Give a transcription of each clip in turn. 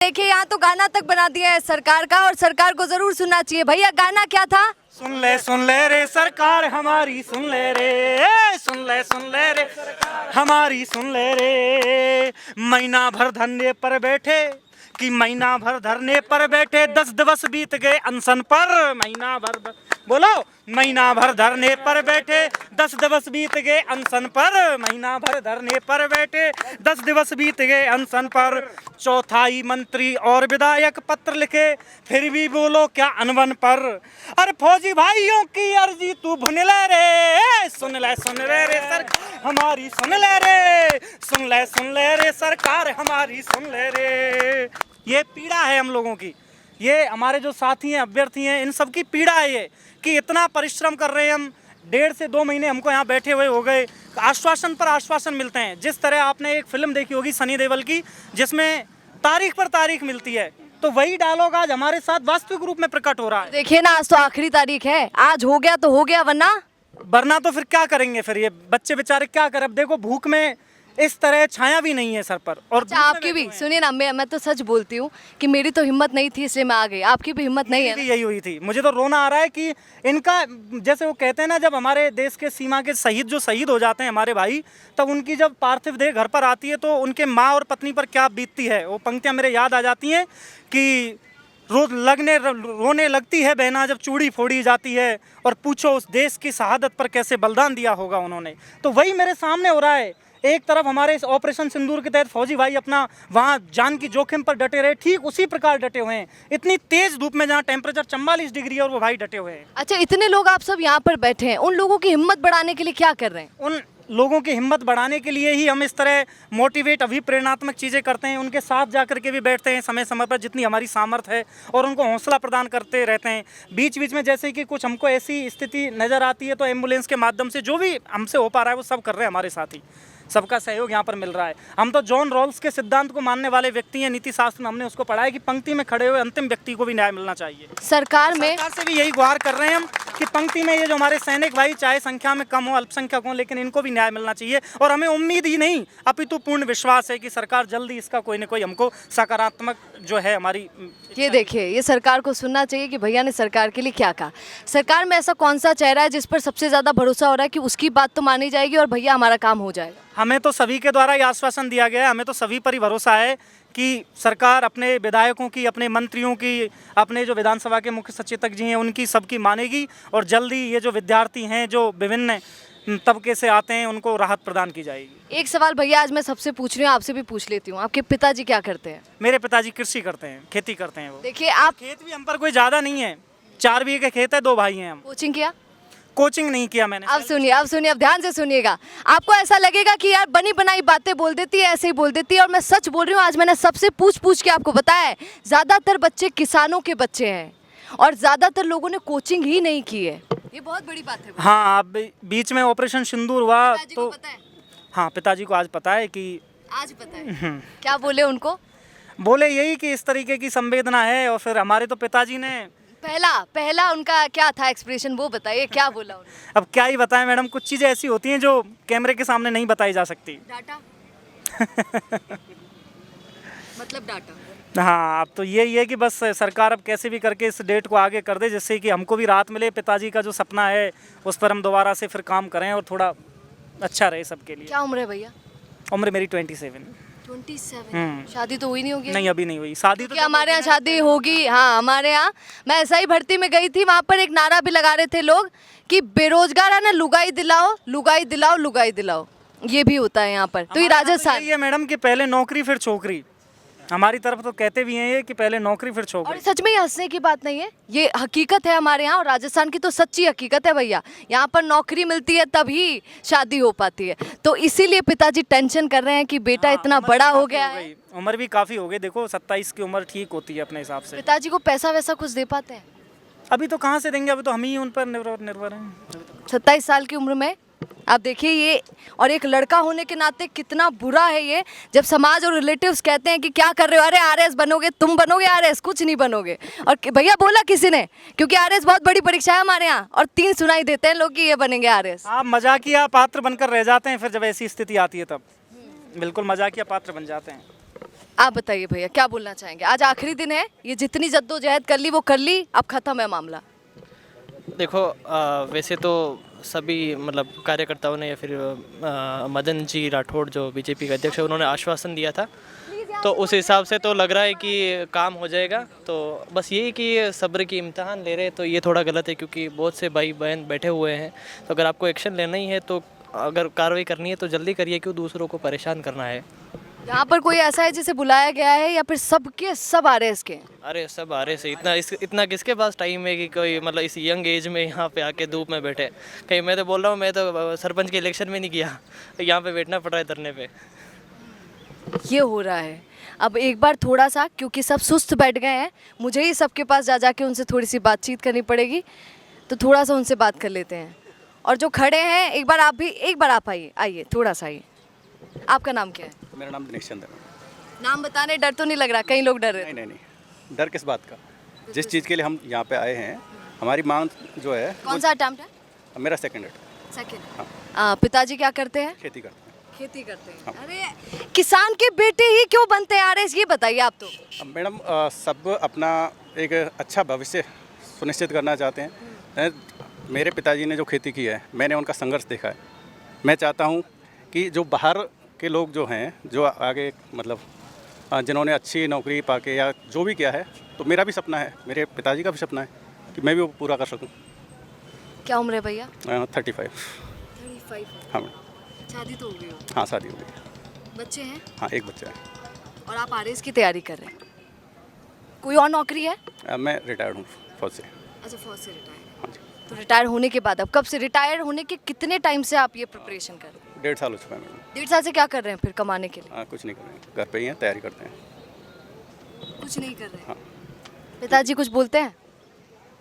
देखिए यहाँ तो गाना तक बना दिया है सरकार का, और सरकार को जरूर सुनना चाहिए। भैया गाना क्या था? सुन ले रे सरकार हमारी, सुन ले रे, सुन ले रे हमारी, सुन ले रे। महीना भर धरने पर बैठे कि महीना भर धरने पर बैठे, 10 दिवस बीत गए अनशन पर। महीना भर बोलो, महीना भर धरने पर बैठे, 10 दिवस बीत गए अनशन पर। महीना भर धरने पर बैठे, 10 दिवस बीत गए अनशन पर। चौथाई मंत्री और विधायक पत्र लिखे, फिर भी बोलो क्या अनबन पर। अरे फौजी भाइयों की अर्जी तू भुन ले रे, सुन ले रे सर हमारी, सुन ले रे, सुन ले रे सरकार हमारी, सुन ले रे। ये पीड़ा है हम लोगों की, ये हमारे जो साथी हैं, अभ्यर्थी हैं, इन सब की पीड़ा है ये कि इतना परिश्रम कर रहे हैं हम। 1.5 से 2 महीने हमको यहाँ बैठे हुए हो गए, आश्वासन पर आश्वासन मिलते हैं। जिस तरह आपने एक फिल्म देखी होगी सनी देओल की, जिसमें तारीख पर तारीख मिलती है, तो वही डायलॉग आज हमारे साथ वास्तविक रूप में प्रकट हो रहा है। देखिए ना, आज तो आखिरी तारीख है, आज हो गया तो हो गया, वरना तो फिर क्या करेंगे? फिर ये बच्चे बेचारे क्या करें? अब देखो भूख में इस तरह छाया भी नहीं है सर पर। और अच्छा, आपकी भी सुनिए ना, मैं तो सच बोलती हूँ कि मेरी तो हिम्मत नहीं थी इसलिए मैं आ गई, आपकी भी हिम्मत नहीं है ना? यही हुई थी। मुझे तो रोना आ रहा है कि इनका, जैसे वो कहते हैं ना, जब हमारे देश के सीमा के शहीद हो जाते हैं हमारे भाई, तब उनकी जब पार्थिव देह घर पर आती है तो उनके माँ और पत्नी पर क्या बीतती है, वो पंक्तियाँ मेरे याद आ जाती हैं कि रोने लगती है बहना जब चूड़ी फोड़ी जाती है, और पूछो उस देश की शहादत पर कैसे बलिदान दिया होगा उन्होंने। तो वही मेरे सामने हो रहा है। एक तरफ हमारे इस ऑपरेशन सिंदूर के तहत फौजी भाई अपना वहाँ जान की जोखिम पर डटे रहे, ठीक उसी प्रकार डटे हुए हैं इतनी तेज धूप में जहाँ टेम्परेचर 44 डिग्री है, और वो भाई डटे हुए हैं। अच्छा, इतने लोग आप सब यहाँ पर बैठे हैं, उन लोगों की हिम्मत बढ़ाने के लिए क्या कर रहे हैं? उन लोगों की हिम्मत बढ़ाने के लिए ही हम इस तरह मोटिवेट, अभिप्रेरणात्मक चीज़ें करते हैं। उनके साथ जा करके भी बैठते हैं समय समय पर जितनी हमारी सामर्थ्य है, और उनको हौसला प्रदान करते रहते हैं। बीच बीच में जैसे कि कुछ हमको ऐसी स्थिति नज़र आती है तो एम्बुलेंस के माध्यम से जो भी हमसे हो पा रहा है वो सब कर रहे हैं हमारे साथी। सबका सहयोग यहाँ पर मिल रहा है। हम तो जॉन रॉल्स के सिद्धांत को मानने वाले व्यक्ति हैं। नीति शास्त्र में हमने उसको पढ़ा है कि पंक्ति में खड़े हुए अंतिम व्यक्ति को भी न्याय मिलना चाहिए। सरकार से भी यही गुहार कर रहे हैं हम कि पंक्ति में ये जो हमारे सैनिक भाई, चाहे संख्या में कम हो, अल्पसंख्यक हो, लेकिन इनको भी न्याय मिलना चाहिए। और हमें उम्मीद ही नहीं अपितु पूर्ण विश्वास है कि सरकार जल्दी इसका कोई न कोई हमको सकारात्मक जो है हमारी। ये देखिए, ये सरकार को सुनना चाहिए कि भैया ने सरकार के लिए क्या कहा। सरकार में ऐसा कौन सा चेहरा है जिस पर सबसे ज़्यादा भरोसा हो रहा है कि उसकी बात तो मानी जाएगी और भैया हमारा काम हो जाएगा? हमें तो सभी के द्वारा ये आश्वासन दिया गया है, हमें तो सभी पर ही भरोसा है कि सरकार अपने विधायकों की, अपने मंत्रियों की, अपने जो विधानसभा के मुख्य सचेतक जी हैं उनकी सबकी मानेगी, और जल्दी ये जो विद्यार्थी हैं जो विभिन्न तबके से आते हैं उनको राहत प्रदान की जाएगी। एक सवाल भैया आज मैं सबसे पूछ रही हूँ, आपसे भी पूछ लेती हूँ, आपके पिताजी क्या करते हैं? मेरे पिताजी कृषि करते हैं, खेती करते हैं। वो देखिए, आप खेत भी हम पर कोई ज़्यादा नहीं है, 4 बीघे का खेत है, 2 भाई हैं हम। कोचिंग किया? कोचिंग नहीं किया मैंने। अब सुनिए, अब ध्यान से सुनिएगा। आपको ऐसा लगेगा कि यार बनी बनाई बातें बोल देती है, ऐसे ही बोल देती है, और मैं सच बोल रही हूँ। आज मैंने सबसे पूछ के आपको बताया है, ज़्यादातर बच्चे किसानों के बच्चे हैं और ज़्यादातर लोगों ने कोचिंग ही नहीं की है। ये बहुत बड़ी बात है। हाँ, अब बीच में ऑपरेशन सिंदूर हुआ तो पता है? हाँ, पिताजी को आज पता है कि आज पता है। क्या बोले उनको? बोले यही कि इस तरीके की संवेदना है। और फिर हमारे तो पिताजी ने पहला उनका क्या था एक्सप्रेशन, वो बताइए, क्या बोला उन्होंने? अब क्या ही बताएं मैडम, कुछ चीज़ें ऐसी होती हैं जो कैमरे के सामने नहीं बताई जा सकती। डाटा मतलब डाटा। हाँ, अब तो यही है कि बस सरकार अब कैसे भी करके इस डेट को आगे कर दे, जिससे कि हमको भी राहत मिले। पिताजी का जो सपना है उस पर हम दोबारा से फिर काम करें और थोड़ा अच्छा रहे सबके लिए। क्या उम्र है भैया? उम्र मेरी 27। शादी तो हुई नहीं होगी? नहीं, अभी नहीं हुई शादी। तो हमारे यहाँ शादी होगी। हाँ, हमारे यहाँ मैं ऐसा ही भर्ती में गई थी, वहाँ पर एक नारा भी लगा रहे थे लोग कि बेरोजगार है ना, लुगाई दिलाओ, लुगाई दिलाओ, लुगाई दिलाओ। ये भी होता है यहाँ पर। तो ये राजस्थान ये मैडम कि पहले नौकरी फिर छोकरी। हमारी तरफ तो कहते भी हैं ये कि पहले नौकरी फिर छोकरी। और सच में ये हंसने की बात नहीं है, ये हकीकत है हमारे यहाँ, और राजस्थान की तो सच्ची हकीकत है भैया। यहाँ पर नौकरी मिलती है तभी शादी हो पाती है। तो इसीलिए पिताजी टेंशन कर रहे हैं कि बेटा इतना बड़ा हो गया है। उम्र भी काफ़ी हो गई, देखो 27 की उम्र ठीक होती है अपने हिसाब से। पिताजी को पैसा वैसा कुछ दे पाते हैं? अभी तो कहाँ से देंगे, अभी तो हम ही उन पर निर्भर हैं। 27 साल की उम्र में आप देखिए ये, और एक लड़का होने के नाते कितना बुरा है ये, जब समाज और रिलेटिव्स कहते हैं कि क्या कर रहे हो, अरे आरएस बनोगे, तुम बनोगे आरएस, कुछ नहीं बनोगे। और भैया बोला किसी ने, क्योंकि आरएस बहुत बड़ी परीक्षा है हमारे यहाँ, और 3 सुनाई देते हैं लोग कि ये बनेंगे आरएस। आप मजाकिया पात्र बनकर रह जाते हैं फिर जब ऐसी स्थिति आती है तब। बिल्कुल मजाकिया पात्र बन जाते हैं। आप बताइए भैया क्या बोलना चाहेंगे? आज आखिरी दिन है, ये जितनी जद्दोजहद कर ली वो कर ली, अब खत्म है मामला। देखो वैसे तो सभी मतलब कार्यकर्ताओं ने या फिर मदन जी राठौड़ जो बीजेपी के अध्यक्ष है उन्होंने आश्वासन दिया था, तो उस हिसाब से तो लग रहा है कि काम हो जाएगा। तो बस यही कि सब्र की इम्तहान ले रहे हैं, तो ये थोड़ा गलत है क्योंकि बहुत से भाई बहन बैठे हुए हैं। तो अगर आपको एक्शन लेना ही है तो अगर कार्रवाई करनी है तो जल्दी करिए, क्यों दूसरों को परेशान करना है। यहाँ पर कोई ऐसा है जिसे बुलाया गया है या फिर सबके सब आ रहे हैं इसके? अरे सब आ रहे से इतना किसके पास टाइम है कि कोई मतलब इस यंग एज में यहाँ पे आके धूप में बैठे। कहीं मैं तो बोल रहा हूँ, मैं तो सरपंच के इलेक्शन में नहीं किया, यहाँ पे बैठना पड़ रहा है धरने पे। ये हो रहा है। अब एक बार थोड़ा सा, क्योंकि सब सुस्त बैठ गए हैं, मुझे ही सबके पास जा जाके उनसे थोड़ी सी बातचीत करनी पड़ेगी, तो थोड़ा सा उनसे बात कर लेते हैं। और जो खड़े हैं, एक बार आप आइए थोड़ा सा आइए। आपका नाम क्या है? मेरा नाम दिनेश चंद्र है। नाम बताने डर तो नहीं लग रहा? कई लोग डर रहे नहीं थे। नहीं नहीं, डर किस बात का? जिस चीज़ के लिए हम यहाँ पे आए हैं, हमारी मांग जो है कौन सा अटेम्प्ट है? मेरा सेकंड है, सेकंड। पिताजी क्या करते हैं? खेती करते हैं। खेती करते हैं। अरे किसान के बेटे ही क्यों बनते हैं आरएस, ये बताइए आप तो। अब मैडम सब अपना एक अच्छा भविष्य सुनिश्चित करना चाहते हैं। मेरे पिताजी ने जो खेती की है, मैंने उनका संघर्ष देखा है। मैं चाहता हूँ कि जो बाहर के लोग जो हैं, जो आगे मतलब जिन्होंने अच्छी नौकरी पाके या जो भी किया है, तो मेरा भी सपना है, मेरे पिताजी का भी सपना है कि मैं भी वो पूरा कर सकूं। क्या उम्र है भैया? 35। 35। हाँ मैडम। शादी तो हो गई हो? हाँ शादी हो गई। बच्चे हैं? हाँ एक बच्चा है। और आप आरएस की तैयारी कर रहे हैं? कोई और नौकरी है? मैं रिटायर्ड हूँ फौज से। अच्छा, फौज से रिटायर। हाँ जी। तो रिटायर होने के बाद अब कब से, रिटायर होने के कितने टाइम से आप ये प्रिपरेशन कर रहे हैं? 1.5 साल हो चुका है मैडम। 1.5 साल से क्या कर रहे हैं फिर कमाने के लिए? कुछ नहीं कर रहे हैं, घर पे ही हैं, तैयारी करते हैं। कुछ नहीं कर रहे हैं। हाँ। पिताजी कुछ बोलते हैं?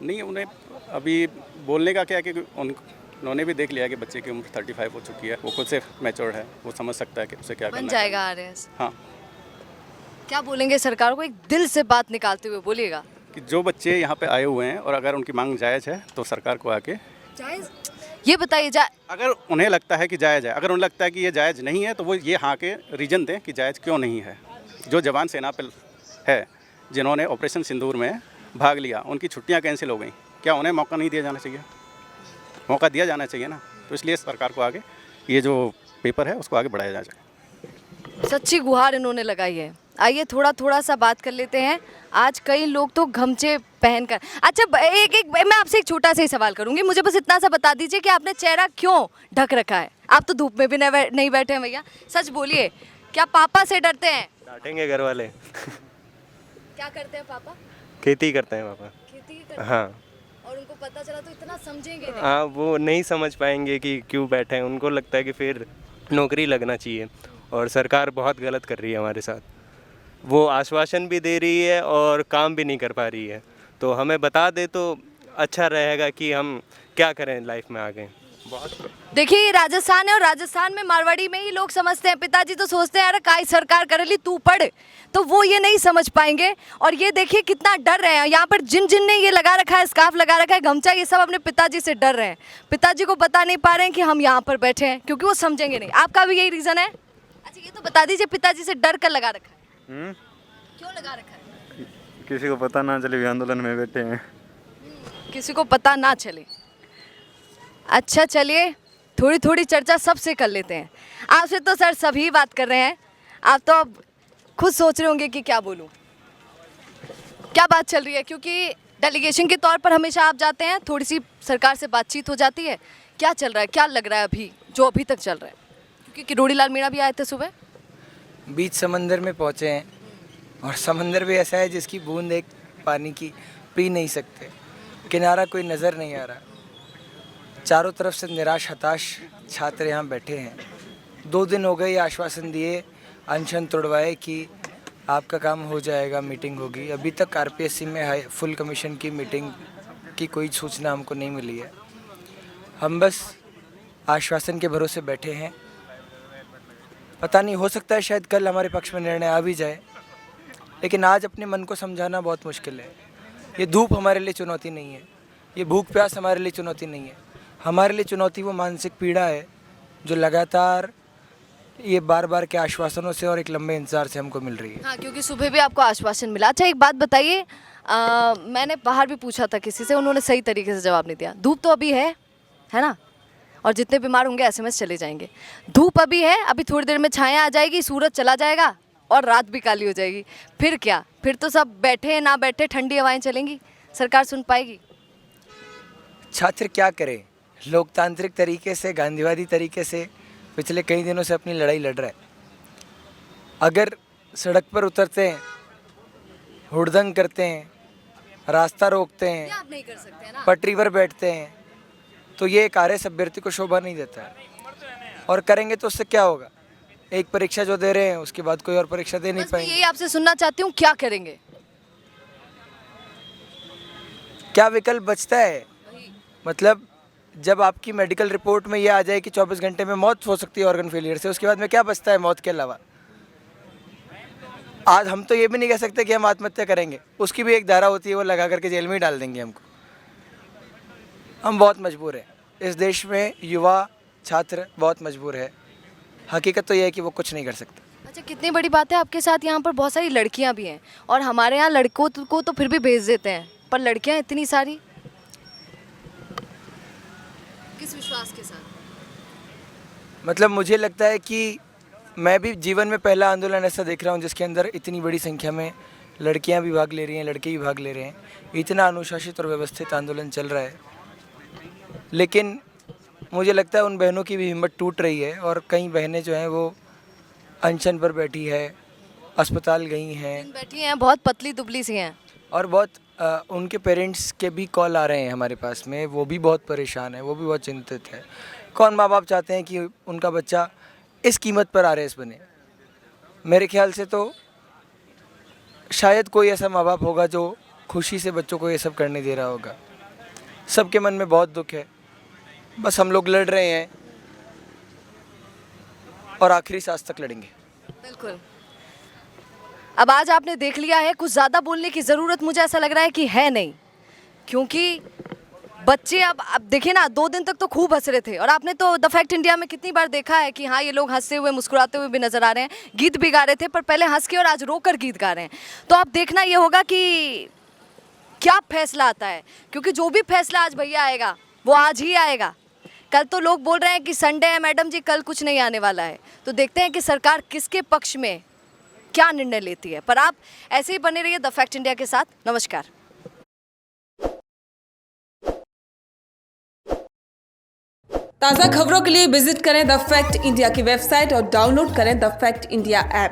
नहीं, उन्हें अभी बोलने का क्या है कि उन्होंने भी देख लिया कि बच्चे की उम्र 35 हो चुकी है, वो खुद से मैच्योर्ड है, वो समझ सकता है कि उसे क्या करना बन है। जाएगा आरएस। हाँ, क्या बोलेंगे सरकार को, एक दिल से बात निकालते हुए बोलिएगा। कि जो बच्चे यहाँ पे आए हुए हैं और अगर उनकी मांग जायज़ है तो सरकार को आके, जायज ये बताइए, अगर उन्हें लगता है कि जायज़ है, अगर उन्हें लगता है कि ये जायज़ नहीं है, तो वो ये हाँ के रीज़न दें कि जायज़ क्यों नहीं है। जो जवान सेना पे है, जिन्होंने ऑपरेशन सिंदूर में भाग लिया, उनकी छुट्टियाँ कैंसिल हो गई, क्या उन्हें मौका नहीं दिया जाना चाहिए? मौका दिया जाना चाहिए ना। तो इसलिए सरकार को आगे ये जो पेपर है उसको आगे बढ़ाया जाए। सच्ची गुहार इन्होंने लगाई है। आइए थोड़ा सा बात कर लेते हैं। आज कई लोग तो गमछे पहनकर, अच्छा मैं आपसे एक छोटा सा ही सवाल करूंगी, मुझे बस इतना सा बता दीजिए कि आपने चेहरा क्यों ढक रखा है? आप तो धूप में भी नहीं बैठे हैं भैया, सच बोलिए, क्या पापा से डरते हैं? डांटेंगे घर वाले। क्या करते हैं पापा? खेती करते हैं पापा। खेती करते हैं। हाँ और उनको पता चला तो इतना समझेंगे नहीं। हाँ, वो नहीं समझ पाएंगे कि क्यों बैठे हैं, उनको लगता है कि फिर नौकरी लगना चाहिए। और सरकार बहुत गलत कर रही है हमारे साथ, वो आश्वासन भी दे रही है और काम भी नहीं कर पा रही है। तो हमें बता दे तो अच्छा रहेगा कि हम क्या करें लाइफ में आगे। बहुत देखिए ये राजस्थान है और राजस्थान में मारवाड़ी में ही लोग समझते हैं। पिताजी तो सोचते हैं अरे काई सरकार करेली, तू पढ़, तो वो ये नहीं समझ पाएंगे। और ये देखिए कितना डर रहे हैं यहाँ पर, जिन ने ये लगा रखा है, स्कार्फ लगा रखा है, गमछा, ये सब अपने पिताजी से डर रहे हैं। पिताजी को बता नहीं पा रहे हैं कि हम यहाँ पर बैठे हैं, क्योंकि वो समझेंगे नहीं। आपका भी यही रीज़न है? अच्छा ये तो बता दीजिए, पिताजी से डर कर लगा रखा है, क्यों लगा रखा है? किसी को पता ना चले भी आंदोलन में बैठे हैं। किसी को पता ना चले। अच्छा चलिए थोड़ी चर्चा सबसे कर लेते हैं। आपसे तो सर सभी बात कर रहे हैं, आप तो अब खुद सोच रहे होंगे कि क्या बोलूं, क्या बात चल रही है, क्योंकि डेलीगेशन के तौर पर हमेशा आप जाते हैं, थोड़ी सी सरकार से बातचीत हो जाती है। क्या चल रहा है, क्या लग रहा है अभी जो अभी तक चल रहा है? क्योंकि किरोड़ी लाल मीणा भी आए थे सुबह। बीच समंदर में पहुँचे हैं और समंदर भी ऐसा है जिसकी बूंद एक पानी की पी नहीं सकते, किनारा कोई नज़र नहीं आ रहा, चारों तरफ से निराश हताश छात्र यहाँ बैठे हैं। 2 दिन हो गए, आश्वासन दिए, अनशन तोड़वाए कि आपका काम हो जाएगा, मीटिंग होगी। अभी तक आरपीएससी में फुल कमीशन की मीटिंग की कोई सूचना हमको नहीं मिली है। हम बस आश्वासन के भरोसे बैठे हैं। पता नहीं, हो सकता है शायद कल हमारे पक्ष में निर्णय आ भी जाए, लेकिन आज अपने मन को समझाना बहुत मुश्किल है। ये धूप हमारे लिए चुनौती नहीं है, ये भूख प्यास हमारे लिए चुनौती नहीं है। हमारे लिए चुनौती वो मानसिक पीड़ा है जो लगातार ये बार बार के आश्वासनों से और एक लंबे इंतजार से हमको मिल रही है। हाँ, क्योंकि सुबह भी आपको आश्वासन मिला। अच्छा, एक बात बताइए, मैंने बाहर भी पूछा था किसी से, उन्होंने सही तरीके से जवाब नहीं दिया। धूप तो अभी है ना, और जितने बीमार होंगे एसएमएस चले जाएंगे। धूप अभी है, अभी थोड़ी देर में छाया आ जाएगी, सूरज चला जाएगा और रात भी काली हो जाएगी। फिर क्या? फिर तो सब बैठे ना बैठे ठंडी हवाएं चलेंगी, सरकार सुन पाएगी? छात्र क्या करे, लोकतांत्रिक तरीके से, गांधीवादी तरीके से पिछले कई दिनों से अपनी लड़ाई लड़ रहा है। अगर सड़क पर उतरते हैं, हुड़दंग करते हैं, रास्ता रोकते हैं, आप नहीं कर सकते हैं ना। पटरी पर बैठते हैं, तो ये एक आर्य अभ्यर्थी को शोभा नहीं देता है। और करेंगे तो उससे क्या होगा? एक परीक्षा जो दे रहे हैं उसके बाद कोई और परीक्षा दे नहीं बस मैं पाएंगे। यही आपसे सुनना चाहती हूँ, क्या करेंगे? क्या विकल्प बचता है? मतलब जब आपकी मेडिकल रिपोर्ट में ये आ जाए कि 24 घंटे में मौत हो सकती है ऑर्गन फेलियर से, उसके बाद में क्या बचता है मौत के अलावा? आज हम तो ये भी नहीं कह सकते कि हम आत्महत्या करेंगे, उसकी भी एक धारा होती है, वो लगा करके जेल में ही डाल देंगे हमको। हम बहुत मजबूर हैं, इस देश में युवा छात्र बहुत मजबूर है। हकीकत तो ये है कि वो कुछ नहीं कर सकते। अच्छा, कितनी बड़ी बात है, आपके साथ यहाँ पर बहुत सारी लड़कियाँ भी हैं, और हमारे यहाँ लड़कों को तो फिर भी भेज देते हैं, पर लड़कियाँ इतनी सारी, किस विश्वास के साथ? मतलब मुझे लगता है कि मैं भी जीवन में पहला आंदोलन ऐसा देख रहा हूँ जिसके अंदर इतनी बड़ी संख्या में लड़कियाँ भी भाग ले रही हैं, लड़के भी भाग ले रहे हैं। इतना अनुशासित और व्यवस्थित आंदोलन चल रहा है, लेकिन मुझे लगता है उन बहनों की भी हिम्मत टूट रही है, और कई बहनें जो हैं वो अनशन पर बैठी है, अस्पताल गई हैं, बैठी हैं, बहुत पतली दुबली सी हैं। और बहुत उनके पेरेंट्स के भी कॉल आ रहे हैं हमारे पास में, वो भी बहुत परेशान है, वो भी बहुत चिंतित है। कौन माँ बाप चाहते हैं कि उनका बच्चा इस कीमत पर आरएएस बने? मेरे ख्याल से तो शायद कोई ऐसा माँ बाप होगा जो खुशी से बच्चों को ये सब करने दे रहा होगा। सबके मन में बहुत दुख है, बस हम लोग लड़ रहे हैं और आखिरी सांस तक लड़ेंगे। बिल्कुल। अब आज आपने देख लिया है, कुछ ज़्यादा बोलने की ज़रूरत मुझे ऐसा लग रहा है कि है नहीं, क्योंकि बच्चे अब देखिए ना, 2 दिन तक तो खूब हंस रहे थे, और आपने तो द फैक्ट इंडिया में कितनी बार देखा है कि हाँ, ये लोग हंसते हुए मुस्कुराते हुए भी नजर आ रहे हैं, गीत भी गा रहे थे, पर पहले हंस के और आज रो कर गीत गा रहे हैं। तो अब देखना ये होगा कि क्या फैसला आता है, क्योंकि जो भी फैसला आज भैया आएगा वो आज ही आएगा। कल तो लोग बोल रहे हैं कि संडे है मैडम जी, कल कुछ नहीं आने वाला है, तो देखते हैं कि सरकार किसके पक्ष में क्या निर्णय लेती है। पर आप ऐसे ही बने रहिए द फैक्ट इंडिया के साथ। नमस्कार। ताज़ा खबरों के लिए विजिट करें द फैक्ट इंडिया की वेबसाइट और डाउनलोड करें द फैक्ट इंडिया ऐप।